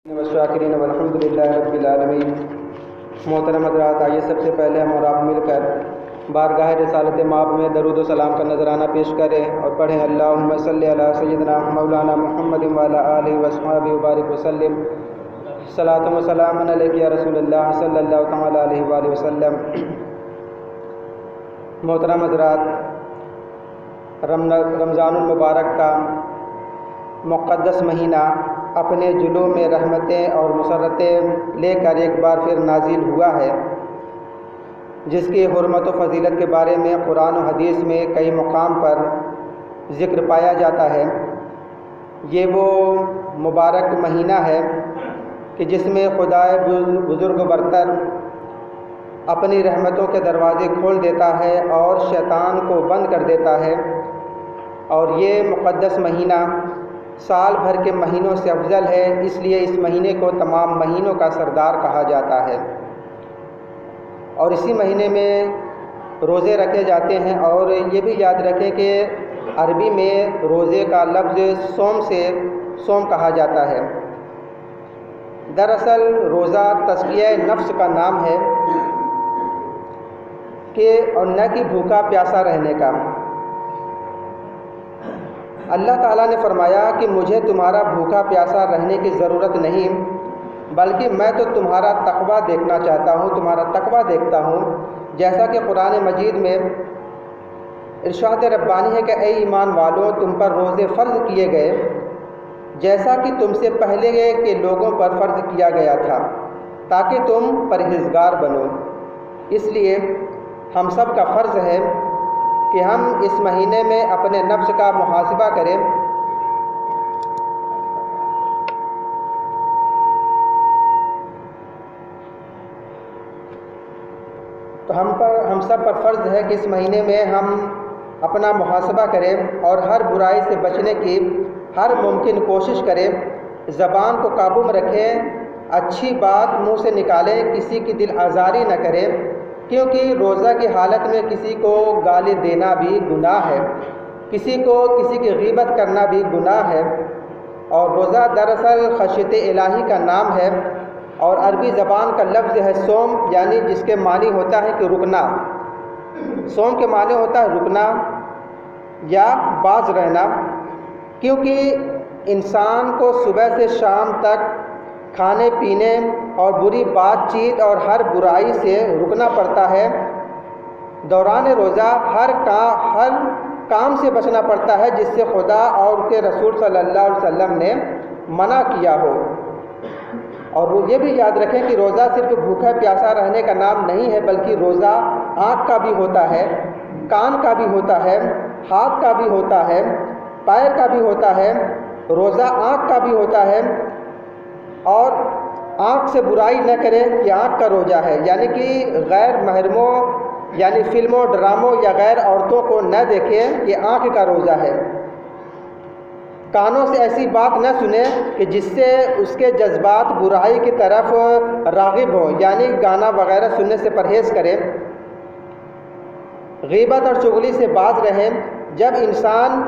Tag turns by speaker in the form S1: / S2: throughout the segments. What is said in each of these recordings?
S1: والشاکرین والحمد للہ رب العالمین۔ محترم حضرات، آئیے سب سے پہلے ہم اور آپ مل کر بارگاہ رسالت مآب میں درود و سلام کا نذرانہ پیش کریں اور پڑھیں اللہم صلی علی سیدنا مولانا محمد وعلی آلہ وصحبہ وبارک وسلم۔ صلاۃ و سلام علیک یا رسول اللہ صلی اللہ تعالی علیہ وآلہ وسلم۔ محترم حضرات، رمضان المبارک کا مقدس مہینہ اپنے جلوہ میں رحمتیں اور مسرتیں لے کر ایک بار پھر نازل ہوا ہے، جس کی حرمت و فضیلت کے بارے میں قرآن و حدیث میں کئی مقام پر ذکر پایا جاتا ہے۔ یہ وہ مبارک مہینہ ہے کہ جس میں خدائے بزرگ برتر اپنی رحمتوں کے دروازے کھول دیتا ہے اور شیطان کو بند کر دیتا ہے، اور یہ مقدس مہینہ سال بھر کے مہینوں سے افضل ہے، اس لیے اس مہینے کو تمام مہینوں کا سردار کہا جاتا ہے۔ اور اسی مہینے میں روزے رکھے جاتے ہیں، اور یہ بھی یاد رکھیں کہ عربی میں روزے کا لفظ صوم کہا جاتا ہے۔ دراصل روزہ تزکیہ نفس کا نام ہے اور نہ کہ بھوکا پیاسا رہنے کا۔ اللہ تعالیٰ نے فرمایا کہ مجھے تمہارا بھوکا پیاسا رہنے کی ضرورت نہیں، بلکہ میں تو تمہارا تقویٰ دیکھنا چاہتا ہوں، تمہارا تقویٰ دیکھتا ہوں۔ جیسا کہ قرآن مجید میں ارشاد ربانی ہے کہ اے ایمان والوں، تم پر روزے فرض کیے گئے جیسا کہ تم سے پہلے کے لوگوں پر فرض کیا گیا تھا، تاکہ تم پرہیزگار بنو۔ اس لیے ہم سب کا فرض ہے کہ ہم اس مہینے میں اپنے نفس کا محاسبہ کریں، تو ہم سب پر فرض ہے کہ اس مہینے میں ہم اپنا محاسبہ کریں اور ہر برائی سے بچنے کی ہر ممکن کوشش کریں، زبان کو قابو میں رکھیں، اچھی بات منہ سے نکالیں، کسی کی دل آزاری نہ کریں، کیونکہ روزہ کی حالت میں کسی کو گالی دینا بھی گناہ ہے، کسی کی غیبت کرنا بھی گناہ ہے۔ اور روزہ دراصل خشیت الہی کا نام ہے، اور عربی زبان کا لفظ ہے صوم، یعنی جس کے معنی ہوتا ہے کہ رکنا۔ صوم کے معنی ہوتا ہے رکنا یا باز رہنا، کیونکہ انسان کو صبح سے شام تک کھانے پینے اور بری بات چیت اور ہر برائی سے رکنا پڑتا ہے۔ دوران روزہ ہر کام سے بچنا پڑتا ہے جس سے خدا اور اس کے رسول صلی اللہ علیہ وسلم نے منع کیا ہو۔ اور یہ بھی یاد رکھیں کہ روزہ صرف بھوکا پیاسا رہنے کا نام نہیں ہے، بلکہ روزہ آنکھ کا بھی ہوتا ہے، کان کا بھی ہوتا ہے، ہاتھ کا بھی ہوتا ہے، پیر کا بھی ہوتا ہے۔ روزہ آنکھ کا بھی ہوتا ہے، اور آنکھ سے برائی نہ کرے کہ آنکھ کا روزہ ہے، یعنی کہ غیر محرموں یعنی فلموں، ڈراموں یا غیر عورتوں کو نہ دیکھے، یہ آنکھ کا روزہ ہے۔ کانوں سے ایسی بات نہ سنے کہ جس سے اس کے جذبات برائی کی طرف راغب ہوں، یعنی گانا وغیرہ سننے سے پرہیز کرے۔ غیبت اور چغلی سے باز رہے۔ جب انسان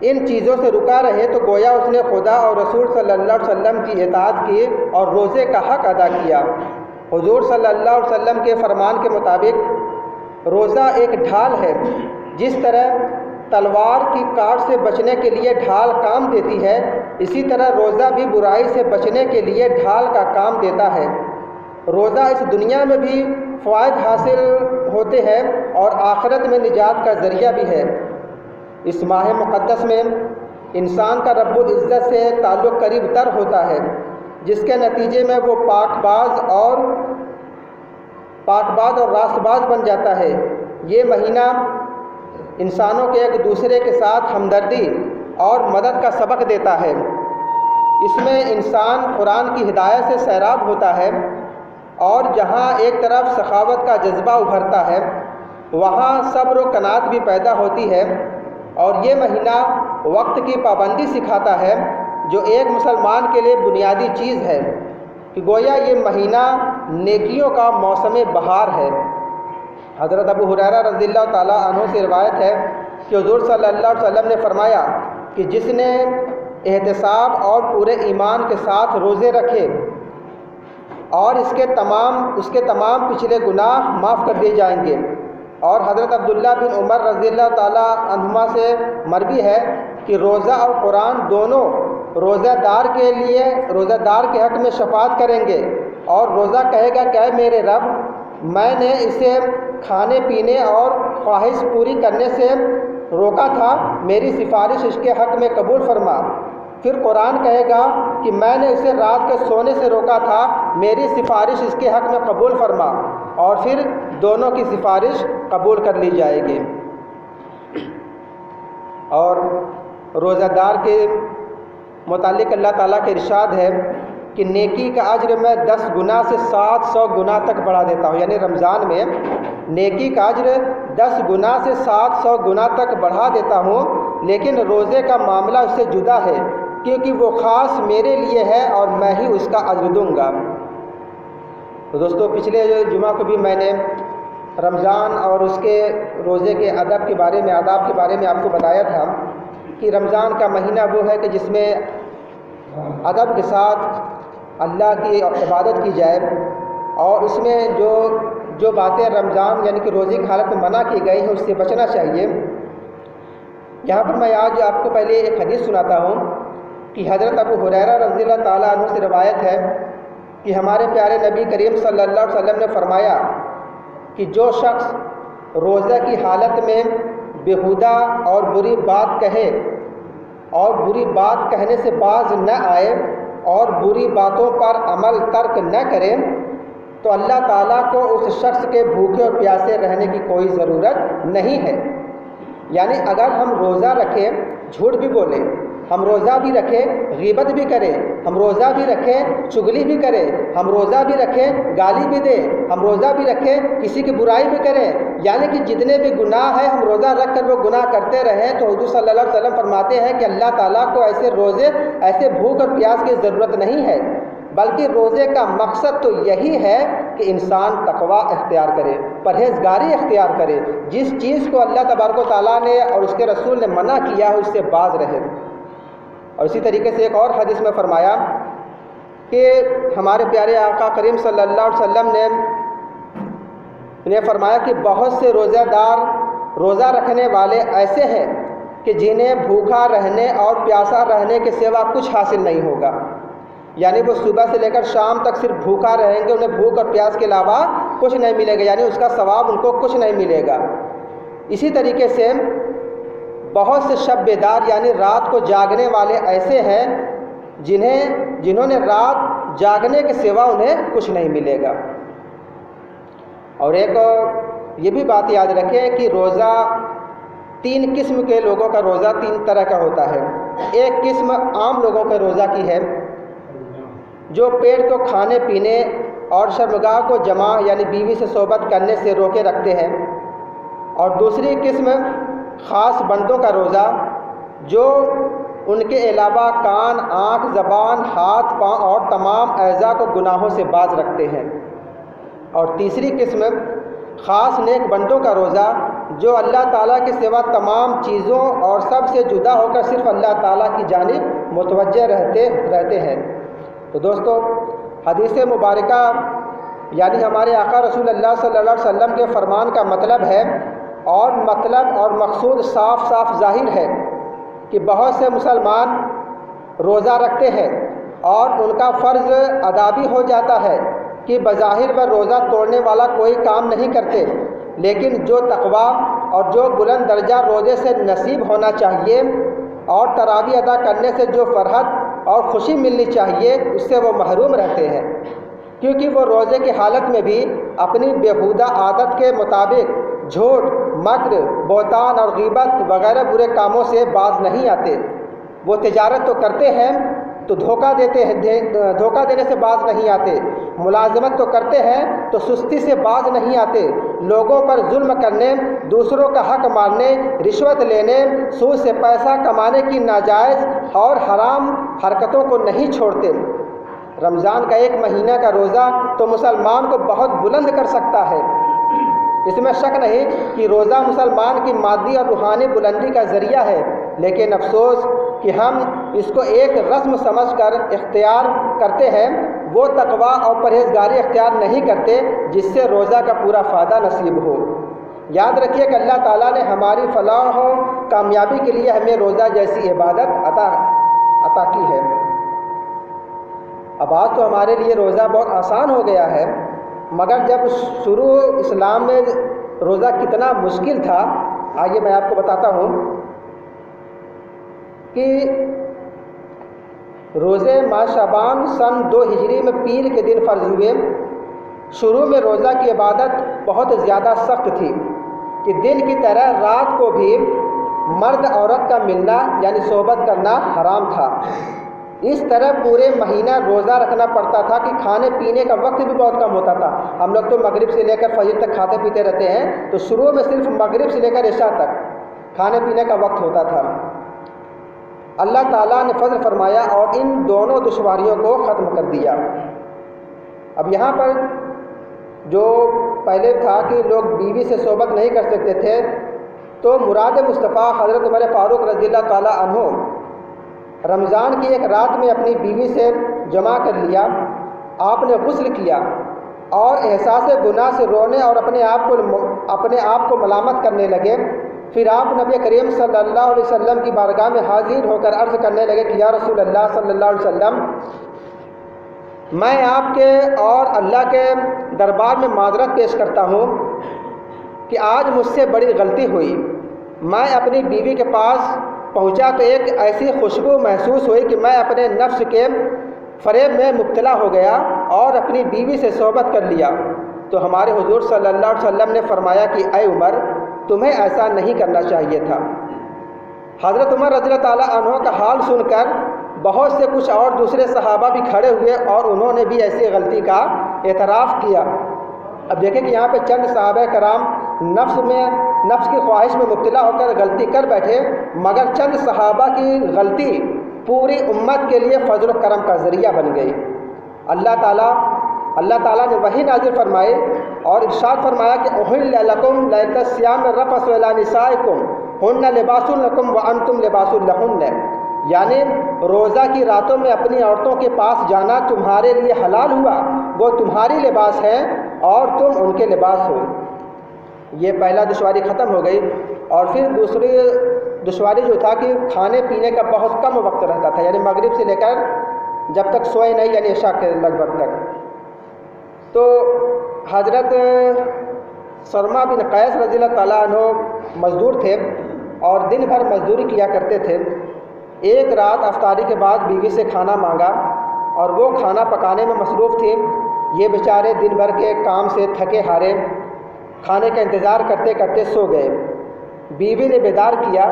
S1: ان چیزوں سے رکا رہے تو گویا اس نے خدا اور رسول صلی اللہ علیہ وسلم کی اطاعت کی اور روزے کا حق ادا کیا۔ حضور صلی اللہ علیہ وسلم کے فرمان کے مطابق روزہ ایک ڈھال ہے، جس طرح تلوار کی کاٹ سے بچنے کے لیے ڈھال کام دیتی ہے، اسی طرح روزہ بھی برائی سے بچنے کے لیے ڈھال کا کام دیتا ہے۔ روزہ اس دنیا میں بھی فوائد حاصل ہوتے ہیں اور آخرت میں نجات کا ذریعہ بھی ہے۔ اس ماہ مقدس میں انسان کا رب العزت سے تعلق قریب تر ہوتا ہے، جس کے نتیجے میں وہ پاک باز اور راست باز بن جاتا ہے۔ یہ مہینہ انسانوں کے ایک دوسرے کے ساتھ ہمدردی اور مدد کا سبق دیتا ہے۔ اس میں انسان قرآن کی ہدایت سے سیراب ہوتا ہے، اور جہاں ایک طرف سخاوت کا جذبہ ابھرتا ہے، وہاں صبر و قناعت بھی پیدا ہوتی ہے۔ اور یہ مہینہ وقت کی پابندی سکھاتا ہے، جو ایک مسلمان کے لیے بنیادی چیز ہے، کہ گویا یہ مہینہ نیکیوں کا موسم بہار ہے۔ حضرت ابو ہریرہ رضی اللہ تعالیٰ عنہ سے روایت ہے کہ حضور صلی اللہ علیہ وسلم نے فرمایا کہ جس نے احتساب اور پورے ایمان کے ساتھ روزے رکھے اور اس کے تمام پچھلے گناہ معاف کر دیے جائیں گے۔ اور حضرت عبداللہ بن عمر رضی اللہ تعالیٰ عنہما سے مروی ہے کہ روزہ اور قرآن دونوں روزہ دار کے حق میں شفاعت کریں گے، اور روزہ کہے گا کہ اے میرے رب، میں نے اسے کھانے پینے اور خواہش پوری کرنے سے روکا تھا، میری سفارش اس کے حق میں قبول فرما۔ پھر قرآن کہے گا کہ میں نے اسے رات کے سونے سے روکا تھا، میری سفارش اس کے حق میں قبول فرما، اور پھر دونوں کی سفارش قبول کر لی جائے گی۔ اور روزہ دار کے متعلق اللہ تعالیٰ کے ارشاد ہے کہ نیکی کا اجر میں 10 گنا سے 700 گنا تک بڑھا دیتا ہوں، یعنی رمضان میں نیکی کا اجر 10 گنا سے 700 گنا تک بڑھا دیتا ہوں، لیکن روزے کا معاملہ اس سے جدا ہے، کیونکہ وہ خاص میرے لیے ہے اور میں ہی اس کا اجر دوں گا۔ تو دوستو، پچھلے جمعہ کو بھی میں نے رمضان اور اس کے روزے کے آداب کے بارے میں آپ کو بتایا تھا کہ رمضان کا مہینہ وہ ہے کہ جس میں ادب کے ساتھ اللہ کی عبادت کی جائے، اور اس میں جو باتیں رمضان یعنی کہ روزے کی حالت میں منع کی گئی ہیں اس سے بچنا چاہیے۔ یہاں پر میں آج آپ کو پہلے ایک حدیث سناتا ہوں کہ حضرت ابو ہریرہ رضی اللہ تعالیٰ عنہ سے روایت ہے کہ ہمارے پیارے نبی کریم صلی اللہ علیہ وسلم نے فرمایا کہ جو شخص روزہ کی حالت میں بیہودہ اور بری بات کہے اور بری بات کہنے سے باز نہ آئے اور بری باتوں پر عمل ترک نہ کرے، تو اللہ تعالیٰ کو اس شخص کے بھوکے اور پیاسے رہنے کی کوئی ضرورت نہیں ہے۔ یعنی اگر ہم روزہ رکھیں، جھوٹ بھی بولیں، ہم روزہ بھی رکھیں، غیبت بھی کریں، ہم روزہ بھی رکھیں، چغلی بھی کریں، ہم روزہ بھی رکھیں، گالی بھی دیں، ہم روزہ بھی رکھیں، کسی کی برائی بھی کریں، یعنی کہ جتنے بھی گناہ ہیں ہم روزہ رکھ کر وہ گناہ کرتے رہیں، تو حضور صلی اللہ علیہ وسلم فرماتے ہیں کہ اللہ تعالیٰ کو ایسے بھوک اور پیاس کی ضرورت نہیں ہے، بلکہ روزے کا مقصد تو یہی ہے کہ انسان تقوی اختیار کرے، پرہیزگاری اختیار کرے، جس چیز کو اللہ تبارک و تعالیٰ نے اور اس کے رسول نے منع کیا ہے اس سے باز رہے۔ اور اسی طریقے سے ایک اور حدیث میں فرمایا کہ ہمارے پیارے آقا کریم صلی اللہ علیہ وسلم نے فرمایا کہ بہت سے روزہ دار روزہ رکھنے والے ایسے ہیں کہ جنہیں بھوکا رہنے اور پیاسا رہنے کے سوا کچھ حاصل نہیں ہوگا، یعنی وہ صبح سے لے کر شام تک صرف بھوکا رہیں گے، انہیں بھوک اور پیاس کے علاوہ کچھ نہیں ملے گا، یعنی اس کا ثواب ان کو کچھ نہیں ملے گا۔ اسی طریقے سے بہت سے شب بیدار یعنی رات کو جاگنے والے ایسے ہیں جنہوں نے رات جاگنے کے سوا انہیں کچھ نہیں ملے گا۔ اور ایک یہ بھی بات یاد رکھیں کہ روزہ 3 قسم کے لوگوں کا روزہ 3 طرح کا ہوتا ہے۔ ایک قسم عام لوگوں کے روزہ کی ہے جو پیٹ کو کھانے پینے اور شرمگاہ کو جمع یعنی بیوی سے صحبت کرنے سے روکے رکھتے ہیں، اور دوسری قسم خاص بندوں کا روزہ جو ان کے علاوہ کان، آنکھ، زبان، ہاتھ، پاؤں اور تمام اعضاء کو گناہوں سے باز رکھتے ہیں، اور تیسری قسم خاص نیک بندوں کا روزہ جو اللہ تعالیٰ کے سوا تمام چیزوں اور سب سے جدا ہو کر صرف اللہ تعالیٰ کی جانب متوجہ رہتے ہیں۔ تو دوستو، حدیث مبارکہ یعنی ہمارے آقا رسول اللہ صلی اللہ علیہ وسلم کے فرمان کا مطلب ہے، اور مطلب اور مقصود صاف صاف ظاہر ہے کہ بہت سے مسلمان روزہ رکھتے ہیں اور ان کا فرض ادا بھی ہو جاتا ہے کہ بظاہر وہ روزہ توڑنے والا کوئی کام نہیں کرتے، لیکن جو تقویٰ اور جو بلند درجہ روزے سے نصیب ہونا چاہیے اور تراویح ادا کرنے سے جو فرحت اور خوشی ملنی چاہیے اس سے وہ محروم رہتے ہیں، کیونکہ وہ روزے کی حالت میں بھی اپنی بیہودہ عادت کے مطابق جھوٹ، مکر، بہتان اور غیبت وغیرہ برے کاموں سے باز نہیں آتے۔ وہ تجارت تو کرتے ہیں تو دھوکہ دینے سے باز نہیں آتے، ملازمت تو کرتے ہیں تو سستی سے باز نہیں آتے، لوگوں پر ظلم کرنے، دوسروں کا حق مارنے، رشوت لینے، سود سے پیسہ کمانے کی ناجائز اور حرام حرکتوں کو نہیں چھوڑتے۔ رمضان کا 1 مہینہ کا روزہ تو مسلمان کو بہت بلند کر سکتا ہے، اس میں شک نہیں کہ روزہ مسلمان کی مادی اور روحانی بلندی کا ذریعہ ہے، لیکن افسوس کہ ہم اس کو ایک رسم سمجھ کر اختیار کرتے ہیں وہ تقویٰ اور پرہیزگاری اختیار نہیں کرتے جس سے روزہ کا پورا فائدہ نصیب ہو۔ یاد رکھیے کہ اللہ تعالیٰ نے ہماری فلاح و کامیابی کے لیے ہمیں روزہ جیسی عبادت عطا کی ہے۔ اب آج تو ہمارے لیے روزہ بہت آسان ہو گیا ہے، مگر جب شروع اسلام میں روزہ کتنا مشکل تھا، آئیے میں آپ کو بتاتا ہوں کہ روزے ماہ شعبان سن 2 ہجری میں پیر کے دن فرض ہوئے۔ شروع میں روزہ کی عبادت بہت زیادہ سخت تھی کہ دن کی طرح رات کو بھی مرد عورت کا ملنا یعنی صحبت کرنا حرام تھا۔ اس طرح پورے مہینہ روزہ رکھنا پڑتا تھا کہ کھانے پینے کا وقت بھی بہت کم ہوتا تھا۔ ہم لوگ تو مغرب سے لے کر فجر تک کھاتے پیتے رہتے ہیں، تو شروع میں صرف مغرب سے لے کر عشاء تک کھانے پینے کا وقت ہوتا تھا۔ اللہ تعالیٰ نے فضل فرمایا اور ان دونوں دشواریوں کو ختم کر دیا۔ اب یہاں پر جو پہلے تھا کہ لوگ بیوی سے صحبت نہیں کر سکتے تھے، تو مراد مصطفیٰ حضرت عمر فاروق رضی اللہ تعالیٰ عنہ رمضان کی ایک رات میں اپنی بیوی سے جمع کر لیا۔ آپ نے غسل کیا اور احساس گناہ سے رونے اور اپنے آپ کو ملامت کرنے لگے۔ پھر آپ نبی کریم صلی اللہ علیہ وسلم کی بارگاہ میں حاضر ہو کر عرض کرنے لگے کہ یا رسول اللہ صلی اللہ علیہ وسلم، میں آپ کے اور اللہ کے دربار میں معذرت پیش کرتا ہوں کہ آج مجھ سے بڑی غلطی ہوئی۔ میں اپنی بیوی کے پاس پہنچا تو ایک ایسی خوشبو محسوس ہوئی کہ میں اپنے نفس کے فریب میں مبتلا ہو گیا اور اپنی بیوی سے صحبت کر لیا۔ تو ہمارے حضور صلی اللہ علیہ وسلم نے فرمایا کہ اے عمر، تمہیں ایسا نہیں کرنا چاہیے تھا۔ حضرت عمر رضی اللہ تعالیٰ عنہ کا حال سن کر بہت سے کچھ اور دوسرے صحابہ بھی کھڑے ہوئے اور انہوں نے بھی ایسی غلطی کا اعتراف کیا۔ اب دیکھیں کہ یہاں پہ چند صحابہ کرام نفس کی خواہش میں مبتلا ہو کر غلطی کر بیٹھے، مگر چند صحابہ کی غلطی پوری امت کے لیے فضل و کرم کا ذریعہ بن گئی۔ اللہ تعالیٰ نے وحی نازل فرمائے اور ارشاد فرمایا کہ احل لکم لیلۃ الصیام الرفث الی نسائکم ہن لباس لکم وانتم لباس لہن، یعنی روزہ کی راتوں میں اپنی عورتوں کے پاس جانا تمہارے لیے حلال ہوا، وہ تمہاری لباس ہے اور تم ان کے لباس ہو۔ یہ پہلا دشواری ختم ہو گئی۔ اور پھر دوسری دشواری جو تھا کہ کھانے پینے کا بہت کم وقت رہتا تھا، یعنی مغرب سے لے کر جب تک سوئے نہیں، یعنی عشاء کے لگ بھگ تک۔ تو حضرت سرما بن قیس رضی اللہ تعالیٰ عنہ مزدور تھے اور دن بھر مزدوری کیا کرتے تھے۔ ایک رات افطاری کے بعد بیوی سے کھانا مانگا اور وہ کھانا پکانے میں مصروف تھی۔ یہ بیچارے دن بھر کے کام سے تھکے ہارے کھانے کا انتظار کرتے کرتے سو گئے۔ بیوی نے بیدار کیا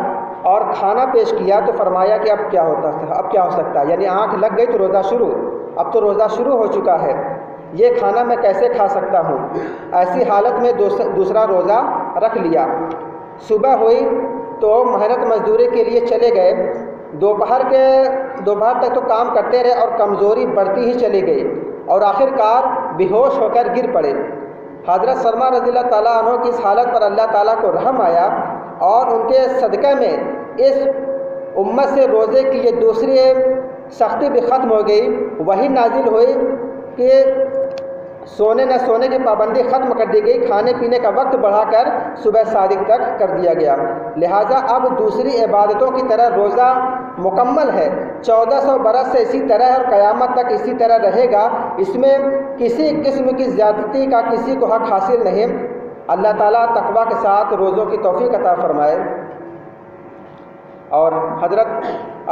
S1: اور کھانا پیش کیا تو فرمایا کہ اب کیا ہو سکتا ہے، یعنی آنکھ لگ گئی تو روزہ شروع، اب تو روزہ شروع ہو چکا ہے، یہ کھانا میں کیسے کھا سکتا ہوں؟ ایسی حالت میں دوسرا روزہ رکھ لیا۔ صبح ہوئی تو محنت مزدوری کے لیے چلے گئے۔ دوپہر تک تو کام کرتے رہے اور کمزوری بڑھتی ہی چلی گئی اور آخر کار بے ہوش ہو کر گر پڑے۔ حضرت سرما رضی اللہ تعالیٰ عنہ کی اس حالت پر اللہ تعالیٰ کو رحم آیا اور ان کے صدقے میں اس امت سے روزے کی یہ دوسری سختی بھی ختم ہو گئی۔ وہی نازل ہوئی کہ سونے نہ سونے کی پابندی ختم کر دی گئی، کھانے پینے کا وقت بڑھا کر صبح صادق تک کر دیا گیا۔ لہٰذا اب دوسری عبادتوں کی طرح روزہ مکمل ہے، 1400 برس سے اسی طرح اور قیامت تک اسی طرح رہے گا۔ اس میں کسی قسم کی زیادتی کا کسی کو حق حاصل نہیں۔ اللہ تعالیٰ تقویٰ کے ساتھ روزوں کی توفیق عطا فرمائے۔ اور حضرت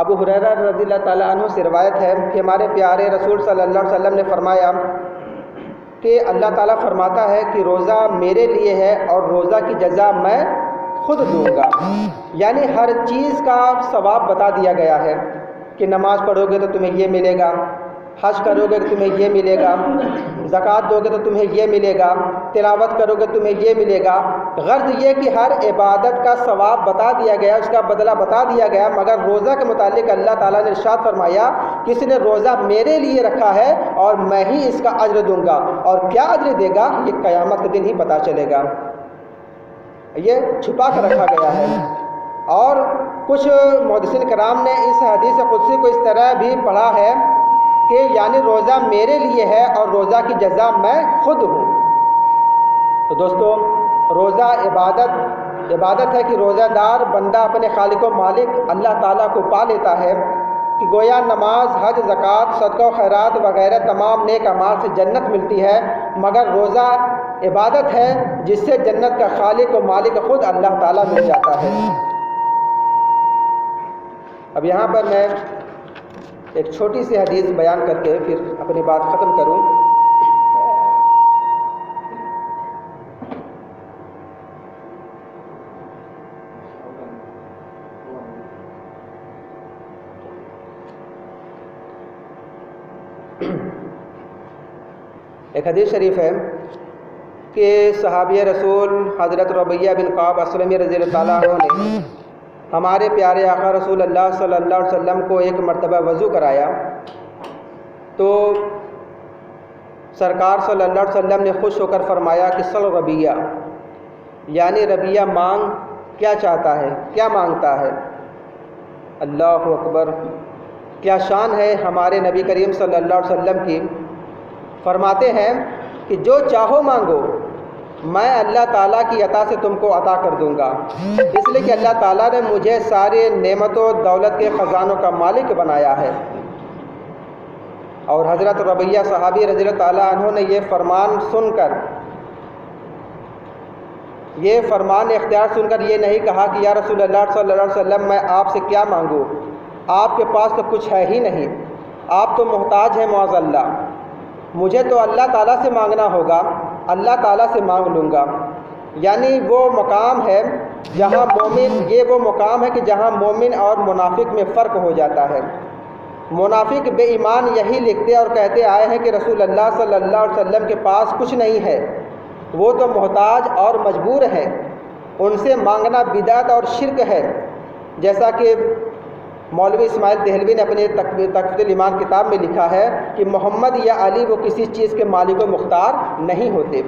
S1: ابو ہریرہ رضی اللہ تعالیٰ عنہ سے روایت ہے کہ ہمارے پیارے رسول صلی اللہ علیہ وسلم نے فرمایا کہ اللہ تعالیٰ فرماتا ہے کہ روزہ میرے لیے ہے اور روزہ کی جزا میں خود دوں گا، یعنی ہر چیز کا ثواب بتا دیا گیا ہے کہ نماز پڑھو گے تو تمہیں یہ ملے گا، حج کرو گے تو تمہیں یہ ملے گا، زکوٰۃ دو گے تو تمہیں یہ ملے گا، تلاوت کرو گے تو تمہیں یہ ملے گا۔ غرض یہ کہ ہر عبادت کا ثواب بتا دیا گیا، اس کا بدلہ بتا دیا گیا، مگر روزہ کے متعلق اللہ تعالیٰ نے ارشاد فرمایا کہ اس نے روزہ میرے لیے رکھا ہے اور میں ہی اس کا اجر دوں گا، اور کیا اجر دے گا یہ قیامت کے دن ہی پتہ چلے گا، یہ چھپا کر رکھا گیا ہے۔ اور کچھ محدثین کرام نے اس حدیث قدسی کو اس طرح بھی پڑھا ہے کہ یعنی روزہ میرے لیے ہے اور روزہ کی جزا میں خود ہوں۔ تو دوستو، روزہ عبادت ہے کہ روزہ دار بندہ اپنے خالق و مالک اللہ تعالیٰ کو پا لیتا ہے، کہ گویا نماز، حج، زکوٰۃ، صدقہ و خیرات وغیرہ تمام نیک اعمال سے جنت ملتی ہے، مگر روزہ عبادت ہے جس سے جنت کا خالق و مالک خود اللہ تعالیٰ مل جاتا ہے۔ اب یہاں پر میں ایک چھوٹی سی حدیث بیان کر کے پھر اپنی بات ختم کروں۔ ایک حدیث شریف ہے کہ صحابی رسول حضرت ربیہ بن کعب اسلمی رضی اللہ تعالیٰ عنہ نے ہمارے پیارے آقا رسول اللہ صلی اللہ علیہ وسلم کو ایک مرتبہ وضو کرایا، تو سرکار صلی اللہ علیہ وسلم نے خوش ہو کر فرمایا کہ صل ربیہ، یعنی ربیہ مانگ، کیا چاہتا ہے، کیا مانگتا ہے؟ اللہ اکبر! کیا شان ہے ہمارے نبی کریم صلی اللہ علیہ وسلم کی! فرماتے ہیں کہ جو چاہو مانگو، میں اللہ تعالیٰ کی عطا سے تم کو عطا کر دوں گا، اس لیے کہ اللہ تعالیٰ نے مجھے سارے نعمت و دولت کے خزانوں کا مالک بنایا ہے۔ اور حضرت ربیہ صحابی رضی اللہ تعالیٰ عنہ نے یہ فرمان اختیار سن کر یہ نہیں کہا کہ یا رسول اللہ صلی اللہ علیہ وسلم میں آپ سے کیا مانگوں، آپ کے پاس تو کچھ ہے ہی نہیں، آپ تو محتاج ہیں معاذ اللہ، مجھے تو اللہ تعالیٰ سے مانگنا ہوگا، اللہ تعالیٰ سے مانگ لوں گا۔ یعنی وہ مقام ہے جہاں مومن اور منافق میں فرق ہو جاتا ہے۔ منافق بے ایمان یہی لکھتے اور کہتے آئے ہیں کہ رسول اللہ صلی اللہ علیہ وسلم کے پاس کچھ نہیں ہے، وہ تو محتاج اور مجبور ہیں، ان سے مانگنا بدعت اور شرک ہے، جیسا کہ مولوی اسماعیل دہلوی نے اپنے تقویۃ الایمان کتاب میں لکھا ہے کہ محمد یا علی وہ کسی چیز کے مالک و مختار نہیں ہوتے۔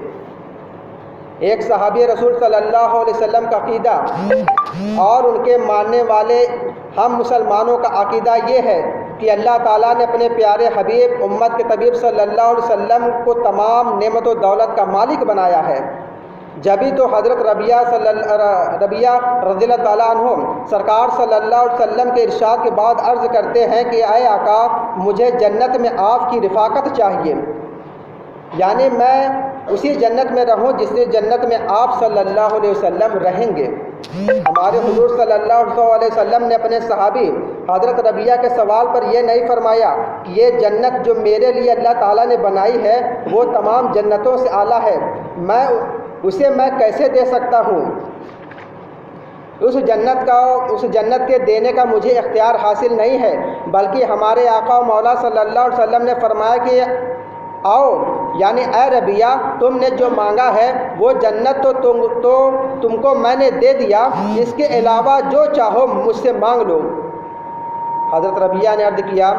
S1: ایک صحابی رسول صلی اللہ علیہ وسلم کا عقیدہ اور ان کے ماننے والے ہم مسلمانوں کا عقیدہ یہ ہے کہ اللہ تعالیٰ نے اپنے پیارے حبیب امت کے طبیب صلی اللہ علیہ وسلم کو تمام نعمت و دولت کا مالک بنایا ہے۔ جبھی تو حضرت ربیہ رضی اللہ تعالیٰ عنہ سرکار صلی اللہ علیہ وسلم کے ارشاد کے بعد عرض کرتے ہیں کہ اے آقا، مجھے جنت میں آپ کی رفاقت چاہیے، یعنی میں اسی جنت میں رہوں جس سے جنت میں آپ صلی اللہ علیہ وسلم رہیں گے۔ ہمارے حضور صلی اللہ علیہ وسلم نے اپنے صحابی حضرت ربیہ کے سوال پر یہ نہیں فرمایا کہ یہ جنت جو میرے لیے اللہ تعالیٰ نے بنائی ہے وہ تمام جنتوں سے اعلیٰ ہے، اسے میں کیسے دے سکتا ہوں؟ اس جنت کے دینے کا مجھے اختیار حاصل نہیں ہے، بلکہ ہمارے آقا و مولا صلی اللہ علیہ وسلم نے فرمایا کہ آؤ، یعنی اے ربیہ، تم نے جو مانگا ہے وہ جنت تو تم کو میں نے دے دیا، اس کے علاوہ جو چاہو مجھ سے مانگ لو۔ حضرت ربیہ نے عرض کیا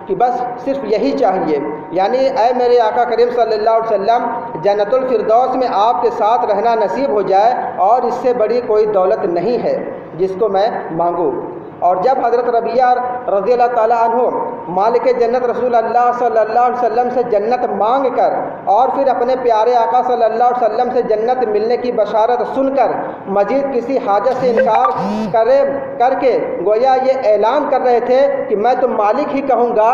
S1: کہ بس صرف یہی چاہیے، یعنی اے میرے آقا کریم صلی اللہ علیہ وسلم، جنت الفردوس میں آپ کے ساتھ رہنا نصیب ہو جائے، اور اس سے بڑی کوئی دولت نہیں ہے جس کو میں مانگوں۔ اور جب حضرت ربیہ رضی اللہ تعالیٰ عنہ مالک جنت رسول اللہ صلی اللہ علیہ وسلم سے جنت مانگ کر اور پھر اپنے پیارے آقا صلی اللہ علیہ وسلم سے جنت ملنے کی بشارت سن کر مزید کسی حاجت سے انکار کر کے گویا یہ اعلان کر رہے تھے کہ میں تو مالک ہی کہوں گا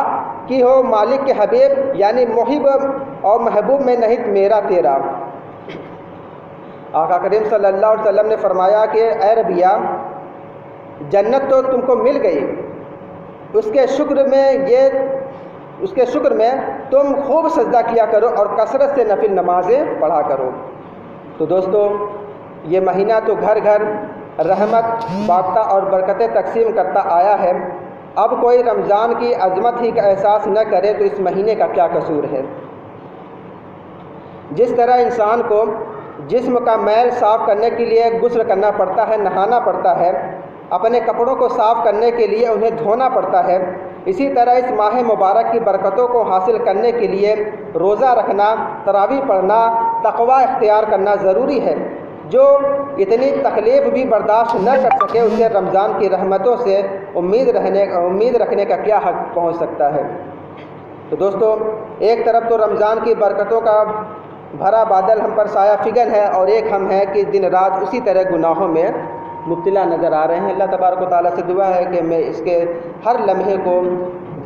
S1: کہ ہو مالک کے حبیب، یعنی محب اور محبوب میں نہیں میرا تیرا۔ آقا کریم صلی اللہ علیہ وسلم نے فرمایا کہ اے ربیہ، جنت تو تم کو مل گئی، اس کے شکر میں تم خوب سجدہ کیا کرو اور کثرت سے نفل نمازیں پڑھا کرو۔ تو دوستو، یہ مہینہ تو گھر گھر رحمت بانٹتا اور برکتیں تقسیم کرتا آیا ہے، اب کوئی رمضان کی عظمت ہی کا احساس نہ کرے تو اس مہینے کا کیا قصور ہے؟ جس طرح انسان کو جسم کا میل صاف کرنے کے لیے غسل کرنا پڑتا ہے، نہانا پڑتا ہے، اپنے کپڑوں کو صاف کرنے کے لیے انہیں دھونا پڑتا ہے، اسی طرح اس ماہ مبارک کی برکتوں کو حاصل کرنے کے لیے روزہ رکھنا، تراویح پڑھنا، تقوی اختیار کرنا ضروری ہے۔ جو اتنی تکلیف بھی برداشت نہ کر سکے اسے رمضان کی رحمتوں سے امید رکھنے کا کیا حق پہنچ سکتا ہے؟ تو دوستو، ایک طرف تو رمضان کی برکتوں کا بھرا بادل ہم پر سایہ فگن ہے، اور ایک ہم ہیں کہ دن رات اسی طرح گناہوں میں مبتلا نظر آ رہے ہیں۔ اللہ تبارک و تعالیٰ سے دعا ہے کہ میں اس کے ہر لمحے کو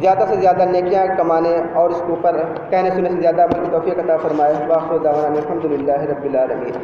S1: زیادہ سے زیادہ نیکیاں کمانے اور اس کے اوپر کہنے سننے سے زیادہ عمل کی توفیق عطا فرمائے۔ وآخر دعوانا الحمد للہ رب العالمین۔